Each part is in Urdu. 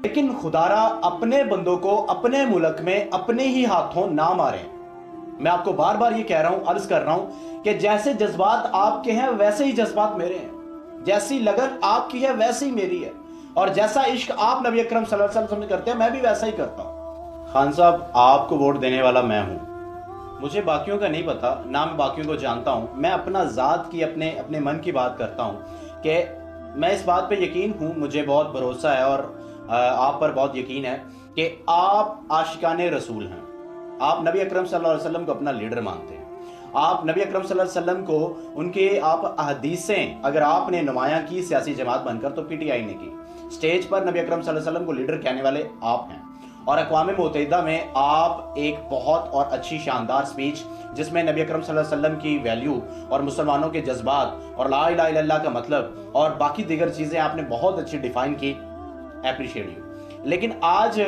لیکن خدارا اپنے بندوں کو اپنے ملک میں اپنے ہی ہاتھوں نہ ماریں۔ میں آپ کو بار بار یہ کہہ رہا ہوں، عرض کر رہا ہوں کہ جیسے جذبات آپ کے ہیں ویسے ہی جذبات میرے ہیں، جیسی لگن آپ کی ہے ویسے ہی میری ہے، اور جیسا عشق آپ نبی اکرم صلی اللہ علیہ وسلم کرتے ہیں میں بھی ویسا ہی کرتا ہوں۔ خان صاحب، آپ کو ووٹ دینے والا میں ہوں، مجھے باقیوں کا نہیں پتا، نہ میں باقیوں کو جانتا ہوں، میں اپنا ذات کی اپنے من کی بات کرتا ہوں کہ میں اس بات پہ یقین ہوں، مجھے بہت بھروسہ ہے اور آپ پر بہت یقین ہے کہ آپ عاشقان رسول ہیں، آپ نبی اکرم صلی اللہ علیہ وسلم کو اپنا لیڈر مانتے ہیں، آپ نبی اکرم صلی اللہ علیہ وسلم کو ان کے آپ احادیثیں اگر آپ نے نمایاں کی سیاسی جماعت بن کر تو پی ٹی آئی نے کی، سٹیج پر نبی اکرم صلی اللہ علیہ وسلم کو لیڈر کہنے والے آپ ہیں، اور اقوام متحدہ میں آپ ایک بہت اور اچھی شاندار سپیچ جس میں نبی اکرم صلی اللہ علیہ وسلم کی ویلیو اور مسلمانوں کے جذبات اور لا الہ الا اللہ کا مطلب اور باقی دیگر چیزیں آپ نے بہت اچھی ڈیفائن کی، اپریشیٹ یو۔ لیکن آج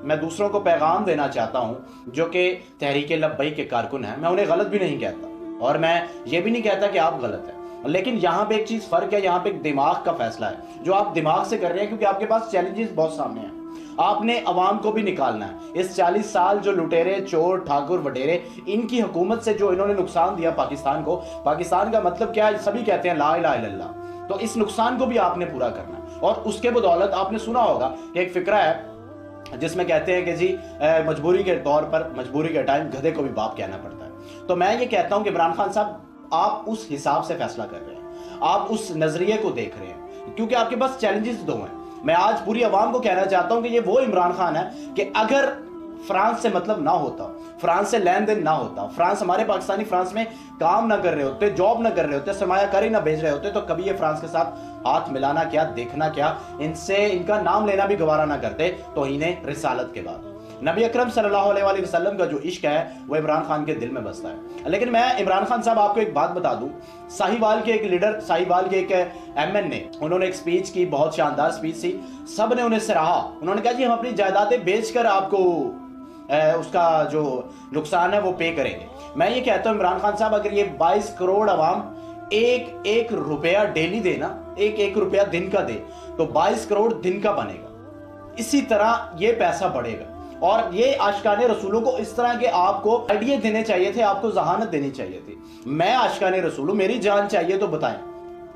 میں دوسروں کو پیغام دینا چاہتا ہوں جو کہ تحریک لبیک کے کارکن ہیں، میں انہیں غلط بھی نہیں کہتا اور میں یہ بھی نہیں کہتا کہ آپ غلط ہیں، لیکن یہاں پہ ایک چیز فرق ہے، یہاں پہ ایک دماغ کا فیصلہ ہے جو آپ دماغ سے کر رہے ہیں، کیونکہ آپ کے پاس چیلنجز بہت سامنے ہیں، آپ نے عوام کو بھی نکالنا ہے۔ اس 40 سال جو لٹیرے، چور، ٹھاکر، وڈیرے، ان کی حکومت سے جو انہوں نے نقصان دیا پاکستان کو، پاکستان کا مطلب کیا ہے؟ سبھی کہتے ہیں لا الہ الا اللہ، تو اس نقصان کو بھی آپ نے پورا کرنا ہے، اور اس کے بدولت آپ نے سنا ہوگا کہ ایک فقرہ ہے جس میں کہتے ہیں کہ جی مجبوری کے طور پر، مجبوری کے ٹائم گدھے کو بھی باپ کہنا پڑتا ہے۔ تو میں یہ کہتا ہوں کہ عمران خان صاحب آپ اس حساب سے فیصلہ کر رہے ہیں، آپ اس نظریے کو دیکھ رہے ہیں، کیونکہ آپ کے پاس چیلنجز دو ہیں۔ میں آج پوری عوام کو کہنا چاہتا ہوں کہ یہ وہ عمران خان ہے کہ اگر فرانس سے مطلب نہ ہوتا، فرانس سے لین دین نہ ہوتا، فرانس، ہمارے پاکستانی فرانس میں کام نہ کر رہے ہوتے، جاب نہ کر رہے ہوتے، سرمایہ کاری نہ بھیج رہے ہوتے، تو کبھی یہ فرانس کے ساتھ ہاتھ ملانا کیا، دیکھنا کیا، ان کا نام لینا بھی گوارا نہ کرتے توہین رسالت کے بعد۔ نبی اکرم صلی اللہ علیہ وآلہ وسلم کا جو عشق ہے وہ عمران خان کے دل میں بستا ہے۔ لیکن میں عمران خان صاحب آپ کو ایک بات بتا دوں، ساہیوال کے ایک لیڈر، ساہیوال کے ایک ایم این نے، انہوں نے ایک سپیچ کی، بہت شاندار سپیچ تھی، سب نے انہیں سراہا، انہوں نے کہا جی ہم اپنی جائیدادیں بیچ کر آپ کو اس کا جو نقصان ہے وہ پے کریں گے۔ میں یہ کہتا ہوں عمران خان صاحب، اگر یہ 22 کروڑ عوام ایک روپیہ ڈیلی دے نا، ایک روپیہ دن کا دے تو 22 کروڑ دن کا بنے گا، اسی طرح یہ پیسہ بڑھے گا۔ اور یہ عاشقان رسولوں کو اس طرح کے آپ کو آئیڈیا دینے چاہیے تھے، آپ کو ذہانت دینی چاہیے تھی۔ میں عاشقان رسول ہوں، میری جان چاہیے تو بتائیں،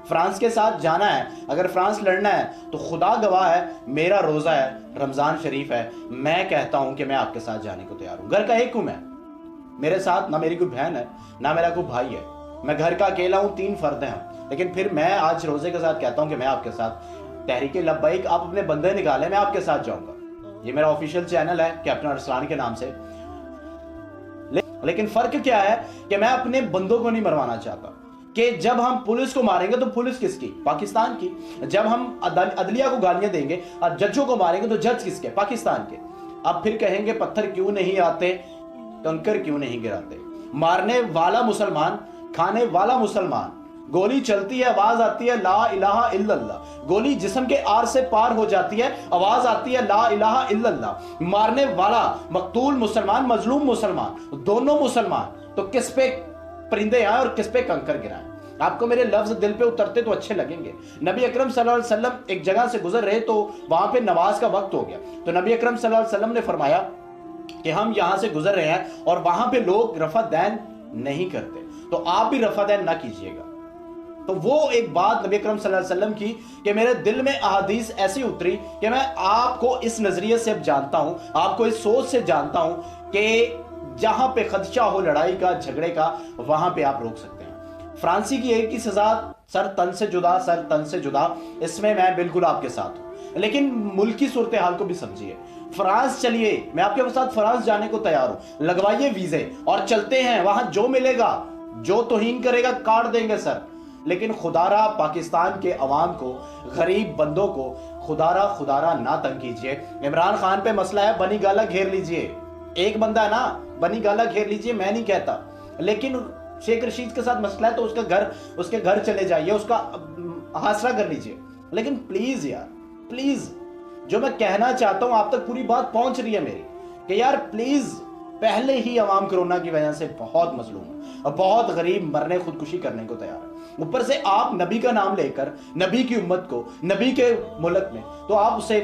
فرانس کے ساتھ جانا ہے، اگر فرانس لڑنا ہے تو خدا گواہ ہے، میرا روزہ ہے، رمضان شریف ہے، میں کہتا ہوں کہ میں آپ کے ساتھ جانے کو تیار ہوں۔ گھر کا ایک ہوں میں، میرے ساتھ نہ میری کوئی بہن ہے نہ میرا کوئی بھائی ہے، میں گھر کا اکیلا ہوں، 3 فرد ہیں، لیکن پھر میں آج روزے کے ساتھ کہتا ہوں کہ میں آپ کے ساتھ تحریک لبیک، آپ اپنے بندے نکالیں، میں آپ کے ساتھ جاؤں گا۔ یہ میرا آفیشیل چینل ہے کیپٹن ارسلان کے نام سے، لیکن فرق کیا ہے کہ میں اپنے بندوں کو نہیں مروانا چاہتا، کہ جب ہم پولیس کو ماریں گے تو پولیس کس کی؟ پاکستان کی۔ جب ہم عدلیہ کو گالیاں دیں گے اور ججوں کو ماریں گے تو جج کس کے؟ پاکستان کے۔ اب پھر کہیں گے پتھر کیوں نہیں آتے، کنکر کیوں نہیں گراتے؟ مارنے والا مسلمان، کھانے والا مسلمان، گولی چلتی ہے، آواز آتی ہے لا الہ الا اللہ، گولی جسم کے آر سے پار ہو جاتی ہے، آواز آتی ہے لا الہ الا اللہ، مارنے والا مقتول مسلمان، مظلوم مسلمان، دونوں مسلمان، تو کس پہ پرندے آئیں اور کس پہ کنکر گرائیں؟ آپ کو میرے لفظ دل پہ اترتے تو اچھے لگیں گے۔ نبی اکرم صلی اللہ علیہ وسلم ایک جگہ سے گزر رہے تو وہاں پہ نماز کا وقت ہو گیا، تو نبی اکرم صلی اللہ علیہ وسلم نے فرمایا کہ ہم یہاں سے گزر رہے ہیں اور وہاں پہ لوگ رفع دین نہیں کرتے، تو آپ بھی رفع دین نہ کیجئے گا۔ تو وہ ایک بات نبی اکرم صلی اللہ علیہ وسلم کی کہ میرے دل میں احادیث ایسی اتری کہ میں آپ کو اس نظریے سے اب جانتا ہوں، آپ کو اس سوچ سے جانتا ہوں کہ جہاں پہ خدشہ ہو لڑائی کا، جھگڑے کا، وہاں پہ آپ روک سکتے ہیں۔ فرانسی کی ایک کی سزا سر تن سے جدا، سر تن سے جدا، اس میں میں بالکل آپ کے ساتھ ہوں، لیکن ملک کی صورتحال کو بھی سمجھیے۔ فرانس چلیے، میں آپ کے ساتھ فرانس جانے کو تیار ہوں، لگوائیے ویزے اور چلتے ہیں، وہاں جو ملے گا، جو توہین کرے گا کاٹ دیں گے سر، لیکن خدارا پاکستان کے عوام کو، غریب بندوں کو خدارا نہ تنگ کیجئے۔ عمران خان پہ مسئلہ ہے، بنی گالا گھیر لیجئے، ایک بندہ ہے نا، بنی گالا گھیر لیجئے، میں نہیں کہتا، لیکن شیخ رشید کے ساتھ مسئلہ ہے تو اس کے گھر چلے جائیے، اس کا حاصلہ کر لیجئے، لیکن پلیز یار، پلیز، جو میں کہنا چاہتا ہوں آپ تک پوری بات پہنچ رہی ہے میری، کہ یار پلیز، پہلے ہی عوام کرونا کی وجہ سے بہت مظلوم ہے اور بہت غریب مرنے، خودکشی کرنے کو تیار ہے، اوپر سے آپ نبی کا نام لے کر، نبی کی امت کو، نبی کے ملک میں، تو آپ اسے